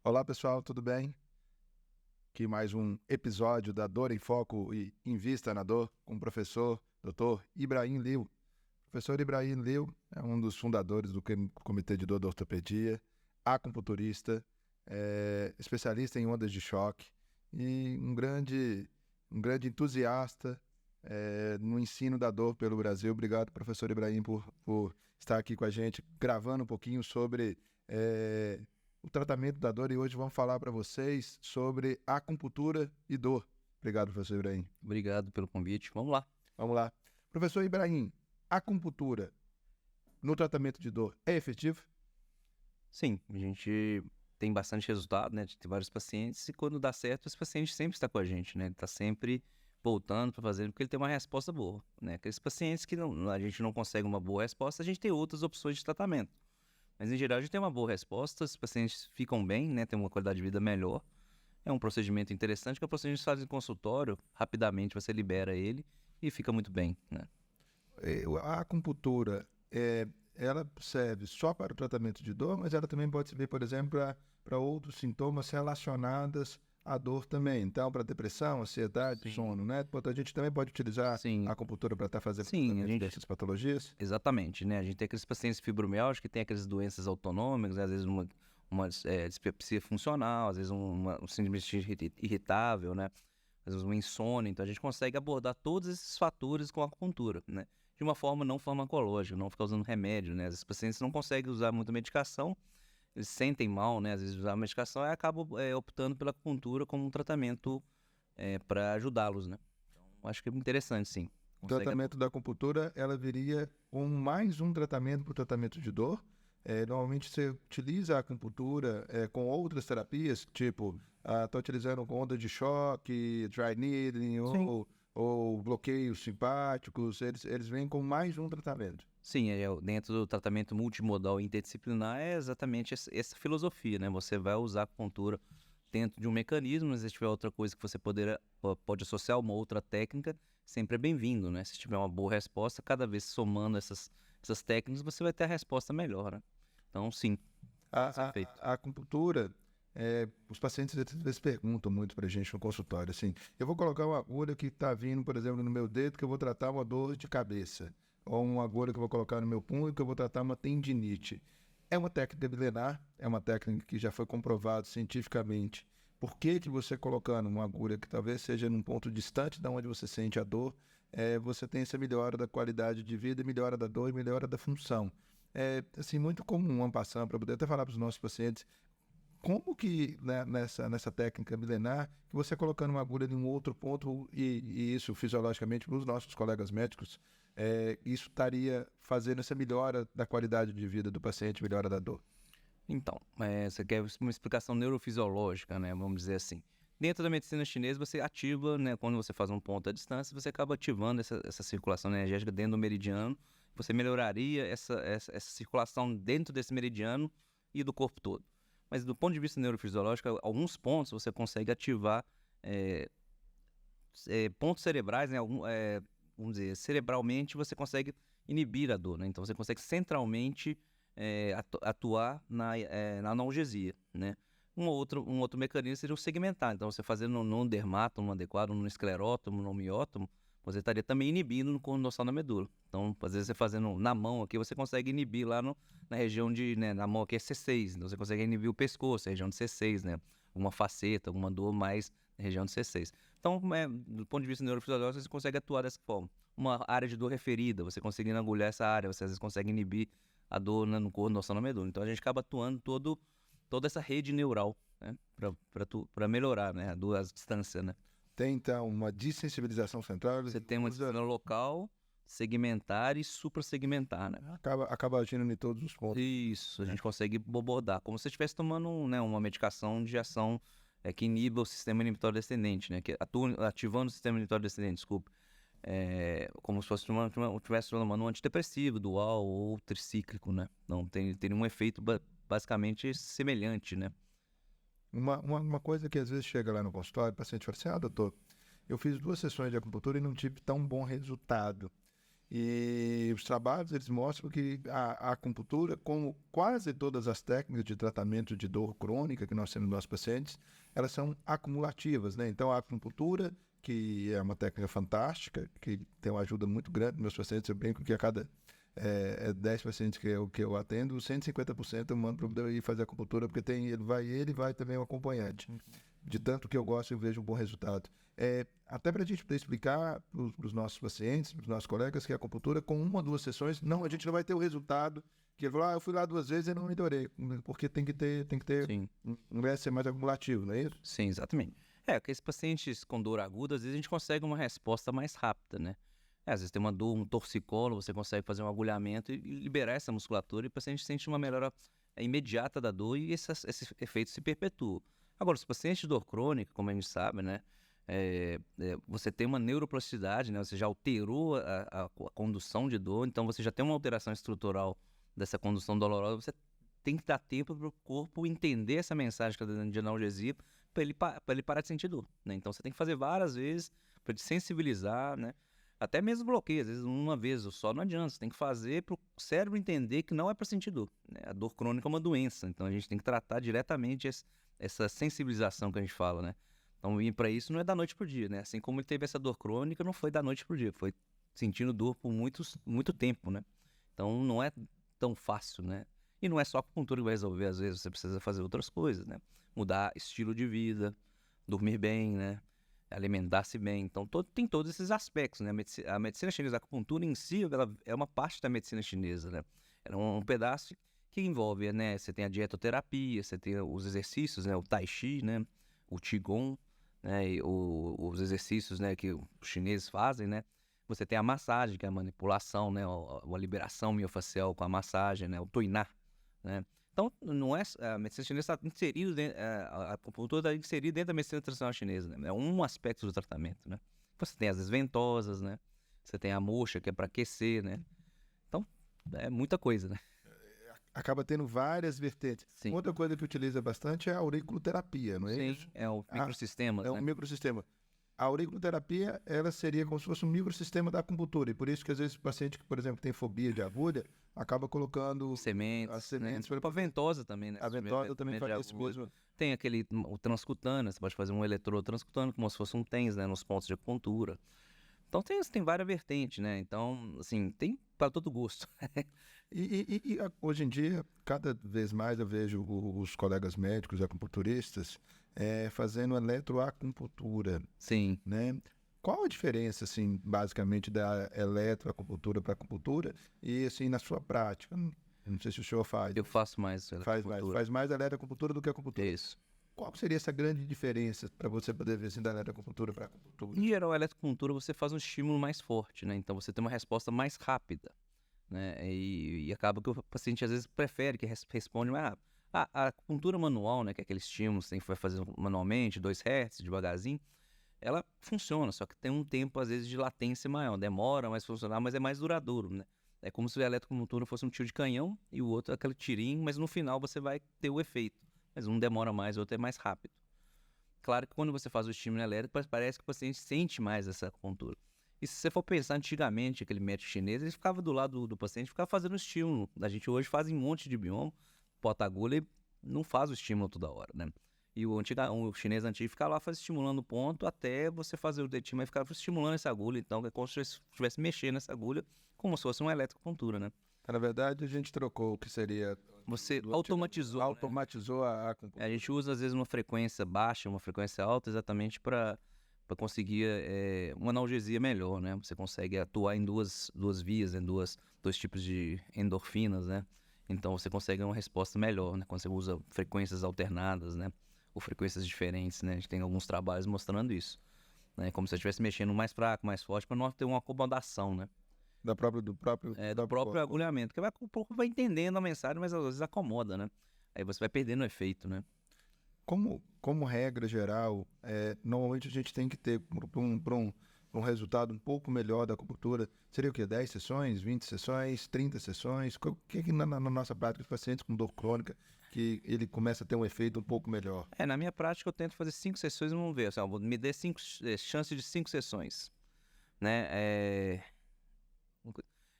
Olá pessoal, tudo bem? Aqui mais um episódio da Dor em Foco e Invista na Dor com o professor Dr. Ibrahim Liu. O professor Ibrahim Liu é um dos fundadores do Comitê de Dor da Ortopedia, acupunturista, especialista em ondas de choque e um grande entusiasta no ensino da dor pelo Brasil. Obrigado, professor Ibrahim, por estar aqui com a gente, gravando um pouquinho sobre o tratamento da dor, e hoje vamos falar para vocês sobre acupuntura e dor. Obrigado, professor Ibrahim. Obrigado pelo convite. Vamos lá. Vamos lá. Professor Ibrahim, acupuntura no tratamento de dor é efetivo? Sim, a gente tem bastante resultado, né? Tem vários pacientes e quando dá certo, esse paciente sempre está com a gente, né? Ele está sempre voltando para fazer, porque ele tem uma resposta boa, né? Aqueles pacientes que a gente não consegue uma boa resposta, a gente tem outras opções de tratamento. Mas, em geral, a gente tem uma boa resposta, os pacientes ficam bem, né? Tem uma qualidade de vida melhor. É um procedimento interessante, que é um procedimento que faz em consultório, rapidamente você libera ele e fica muito bem, né? A acupuntura, ela serve só para o tratamento de dor, mas ela também pode servir, por exemplo, para outros sintomas relacionados à dor também. Então, para depressão, ansiedade, Sim. sono, né? Portanto, a gente também pode utilizar Sim. a acupuntura para estar fazendo Sim, tratamento dessas patologias? Exatamente, né? A gente tem aqueles pacientes fibromialgicos que tem aquelas doenças autonômicas, né? Às vezes uma dispepsia funcional, às vezes um síndrome irritável, né? Às vezes uma insônia. Então a gente consegue abordar todos esses fatores com a acupuntura, né? De uma forma não farmacológica, não ficar usando remédio, né? Esses pacientes não conseguem usar muita medicação, eles sentem mal, né? Às vezes usar a medicação e acabam optando pela acupuntura como um tratamento para ajudá-los, né? Então acho que é interessante, sim. O tratamento da acupuntura, ela viria com mais um tratamento para o tratamento de dor. Normalmente você utiliza a acupuntura com outras terapias, tipo, está utilizando com onda de choque, dry needling ou bloqueios simpáticos, eles vêm com mais um tratamento. Sim, dentro do tratamento multimodal interdisciplinar é exatamente essa filosofia, né? Você vai usar a acupuntura dentro de um mecanismo, mas se tiver outra coisa que você pode associar uma outra técnica, sempre é bem-vindo, né? Se tiver uma boa resposta, cada vez somando essas técnicas, você vai ter a resposta melhor, né? Então, sim, A acupuntura, os pacientes às vezes perguntam muito pra gente no consultório, assim, eu vou colocar uma agulha que está vindo, por exemplo, no meu dedo, que eu vou tratar uma dor de cabeça, ou uma agulha que eu vou colocar no meu punho, que eu vou tratar uma tendinite. É uma técnica milenar, é uma técnica que já foi comprovado cientificamente. Por que você colocando uma agulha que talvez seja num ponto distante da onde você sente a dor, você tem essa melhora da qualidade de vida, melhora da dor e melhora da função? É assim, muito comum, uma passando para poder até falar para os nossos pacientes, como que, né, nessa técnica milenar, que você colocando uma agulha em um outro ponto, e isso fisiologicamente para os nossos colegas médicos, isso estaria fazendo essa melhora da qualidade de vida do paciente, melhora da dor. Então, você quer uma explicação neurofisiológica, né? Vamos dizer assim. Dentro da medicina chinesa, você ativa, né? Quando você faz um ponto à distância, você acaba ativando essa circulação energética dentro do meridiano. Você melhoraria essa circulação dentro desse meridiano e do corpo todo. Mas do ponto de vista neurofisiológico, alguns pontos você consegue ativar pontos cerebrais, né? Vamos dizer, cerebralmente você consegue inibir a dor, né? Então você consegue centralmente atuar na analgesia, né? Um outro mecanismo seria o segmentar. Então, você fazendo no dermátomo adequado, no esclerótomo, no miótomo, você estaria também inibindo no cordão dorsal da medula. Então, às vezes você fazendo na mão aqui, você consegue inibir lá na região na mão aqui é C6. Então, você consegue inibir o pescoço, a região de C6, né? Alguma faceta, alguma dor mais na região de C6. Então, do ponto de vista neurofisiológico, você consegue atuar dessa forma. Uma área de dor referida, você conseguindo agulhar essa área, você às vezes consegue inibir a dor, né, no cordão dorsal da medula. Então a gente acaba atuando toda essa rede neural, né, para melhorar, né, a distância, né. Tem, então, uma dessensibilização central? Você tem uma distância local, segmentar e suprassegmentar, né. Acaba agindo em todos os pontos. Isso, a gente consegue abordar, como se você estivesse tomando, né, uma medicação de ação que iniba o sistema inibitório descendente, né, que atua ativando o sistema inibitório descendente, desculpa. Como se fosse estivesse tomando um antidepressivo dual ou tricíclico, né? Não tem um efeito basicamente semelhante, né? Uma coisa que às vezes chega lá no consultório, o paciente fala assim, doutor, eu fiz 2 sessões de acupuntura e não tive tão bom resultado. E os trabalhos, eles mostram que a acupuntura, como quase todas as técnicas de tratamento de dor crônica que nós temos nos nossos pacientes, elas são acumulativas, né? Então, a acupuntura, que é uma técnica fantástica, que tem uma ajuda muito grande nos meus pacientes, eu brinco que a cada 10 pacientes que eu atendo, 150% eu mando para poder ir fazer acupuntura, porque ele vai também o acompanhante. De tanto que eu gosto, eu vejo um bom resultado. Até para a gente poder explicar para os nossos pacientes, para os nossos colegas, que a acupuntura, com 1 ou 2 sessões, a gente não vai ter o resultado que ele falou, eu fui lá 2 vezes e não melhorei, porque tem que ter, Sim. não vai ser mais acumulativo, não é isso? Sim, exatamente. Porque esses pacientes com dor aguda, às vezes a gente consegue uma resposta mais rápida, né? Às vezes tem uma dor, um torcicolo, você consegue fazer um agulhamento e liberar essa musculatura e o paciente sente uma melhora imediata da dor e esse efeito se perpetua. Agora, os pacientes de dor crônica, como a gente sabe, né? Você tem uma neuroplasticidade, né? Você já alterou a condução de dor, então você já tem uma alteração estrutural dessa condução dolorosa, você tem que dar tempo para o corpo entender essa mensagem que está dando de analgesia para ele parar de sentir dor, né? Então você tem que fazer várias vezes para te sensibilizar, né? Até mesmo bloqueio, às vezes uma vez só não adianta, você tem que fazer para o cérebro entender que não é para sentir dor, né? A dor crônica é uma doença, então a gente tem que tratar diretamente essa sensibilização que a gente fala, né? Então, e para isso não é da noite pro dia, né? Assim como ele teve essa dor crônica, não foi da noite pro dia, foi sentindo dor por muito tempo, né? Então não é tão fácil, né? E não é só a acupuntura que vai resolver, às vezes você precisa fazer outras coisas, né? Mudar estilo de vida, dormir bem, né? Alimentar-se bem. Então tem todos esses aspectos, né? A medicina chinesa, a acupuntura em si, ela é uma parte da medicina chinesa, né? Ela é um pedaço que envolve, né? Você tem a dietoterapia, você tem os exercícios, né? O tai chi, né? O qigong, né? E os exercícios, né? Que os chineses fazem, né? Você tem a massagem, que é a manipulação, né? A liberação miofacial com a massagem, né? O tuiná, né? Então, não é, a medicina chinesa está inserida dentro, a acupuntura está inserida dentro da medicina tradicional chinesa, né? É um aspecto do tratamento, né? Você tem as ventosas, né? Você tem a moxa, que é para aquecer, né? Então, é muita coisa, né? Acaba tendo várias vertentes. Sim. Outra coisa que utiliza bastante é a auriculoterapia, não é Sim, isso? é o microsistema, É um né? microsistema. A auriculoterapia, ela seria como se fosse um microsistema da acupuntura. E por isso que, às vezes, o paciente que, por exemplo, tem fobia de agulha, acaba colocando Sementes, as sementes. né? A ventosa também, né? A ventosa também faz esse mesmo. Tem o transcutâneo, você pode fazer um eletrodo transcutâneo, como se fosse um TENS, né? Nos pontos de acupuntura. Então tem várias vertentes, né? Então, assim, tem para todo gosto. Hoje em dia, cada vez mais eu vejo os colegas médicos, acupunturistas, fazendo eletroacupuntura, Sim. né? Qual a diferença, assim, basicamente, da eletroacupuntura para acupuntura e, assim, na sua prática? Não sei se o senhor faz. Eu faço mais Faz mais eletroacupuntura do que acupuntura. Isso. Qual seria essa grande diferença para você poder ver, assim, da eletroacupuntura para acupuntura? Em geral, a eletroacupuntura você faz um estímulo mais forte, né? Então você tem uma resposta mais rápida, né? E acaba que o paciente às vezes prefere que responde, a acupuntura manual, né? Que é aquele estímulo que você vai fazer manualmente, 2 Hz, devagarzinho, ela funciona, só que tem um tempo às vezes de latência maior, demora mais funcionar, mas é mais duradouro, né? É como se a eletroacupuntura fosse um tiro de canhão e o outro aquele tirinho, mas no final você vai ter o efeito. Mas um demora mais, o outro é mais rápido. Claro que quando você faz o estímulo elétrico, parece que o paciente sente mais essa acupuntura. E se você for pensar antigamente, aquele médico chinês, ele ficava do lado do paciente, ficava fazendo estímulo. A gente hoje faz um monte de bioma, bota agulha e não faz o estímulo toda hora, né? E o chinês antigo ficava lá estimulando o ponto até você fazer o dedinho, mas ficava estimulando essa agulha. Então é como se estivesse mexendo nessa agulha, como se fosse uma eletroacupuntura, né? Na verdade, a gente trocou o que seria... Você automatizou. Automatizou a acupuntura. A gente usa, às vezes, uma frequência baixa, uma frequência alta, exatamente para conseguir uma analgesia melhor, né? Você consegue atuar em duas vias, em dois tipos de endorfinas, né? Então, você consegue uma resposta melhor, né? Quando você usa frequências alternadas, né? Ou frequências diferentes, né? A gente tem alguns trabalhos mostrando isso, né? Como se você estivesse mexendo mais fraco, mais forte, para não ter uma acomodação, né? Do próprio Agulhamento. Porque o corpo vai entendendo a mensagem, mas às vezes acomoda, né? Aí você vai perdendo o efeito, né? Como regra geral, normalmente a gente tem que ter, para um resultado um pouco melhor da acupuntura, seria o quê? 10 sessões, 20 sessões, 30 sessões? O que na nossa prática, os pacientes com dor crônica, que ele começa a ter um efeito um pouco melhor? Na minha prática eu tento fazer 5 sessões e vamos ver. Assim, me dê chances de 5 sessões, né?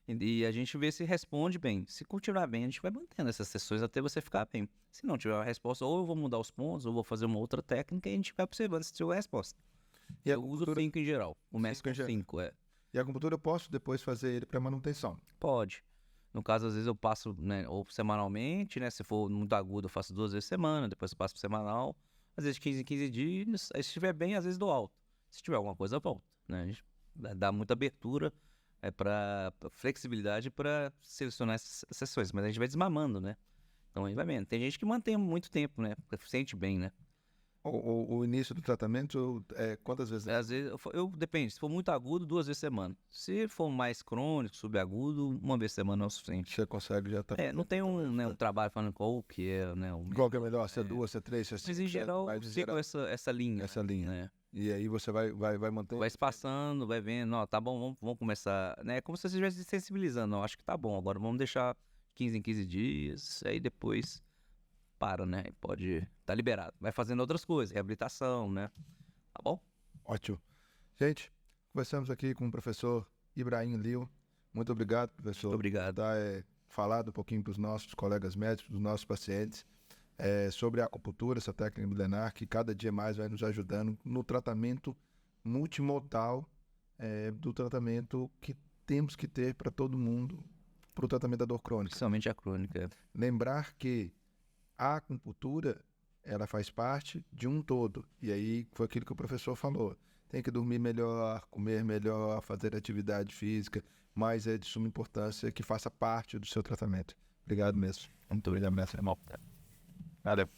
E a gente vê se responde bem. Se continuar bem, a gente vai mantendo essas sessões até você ficar bem. Se não tiver uma resposta, ou eu vou mudar os pontos, ou vou fazer uma outra técnica e a gente vai observando se tiver resposta. E a Eu uso acupuntura- 5 em geral. Começo Cinco em com geral. 5, E a acupuntura eu posso depois fazer ele para manutenção. Pode. No caso, às vezes eu passo, né, ou semanalmente, né? Se for muito agudo, eu faço 2 vezes por semana, depois eu passo por semanal. Às vezes 15 em 15 dias. Aí se estiver bem, às vezes dou alta. Se tiver alguma coisa, eu volto, né? A gente dá muita abertura para flexibilidade para selecionar essas sessões. Mas a gente vai desmamando, né? Então aí vai vendo. Tem gente que mantém muito tempo, né? Porque sente bem, né? O início do tratamento, quantas vezes? Às vezes, depende. Se for muito agudo, 2 vezes por semana. Se for mais crônico, subagudo, 1 vez por semana é o suficiente. Você consegue já tá. Não tem um trabalho falando qual que é, né? Qual que é melhor? Se é 2, se é 3, se é 5? Mas em geral, Mas em sigo geral, essa linha. essa linha. Né? E aí você vai manter. Vai se passando, vai vendo, ó, tá bom, vamos começar, né? Como se você estivesse sensibilizando, ó, acho que tá bom, agora vamos deixar 15 em 15 dias, aí depois para, né? Pode, tá liberado. Vai fazendo outras coisas, reabilitação, né? Tá bom? Ótimo. Gente, conversamos aqui com o professor Ibrahim Lio. Muito obrigado, professor. Obrigado. Por falado um pouquinho para os nossos colegas médicos, dos nossos pacientes, sobre a acupuntura, essa técnica milenar, que cada dia mais vai nos ajudando no tratamento multimodal, do tratamento que temos que ter para todo mundo, para o tratamento da dor crônica. Principalmente a crônica. Lembrar que a acupuntura, ela faz parte de um todo. E aí foi aquilo que o professor falou. Tem que dormir melhor, comer melhor, fazer atividade física, mas é de suma importância que faça parte do seu tratamento. Obrigado mesmo. Muito obrigado, mestre. Valeu.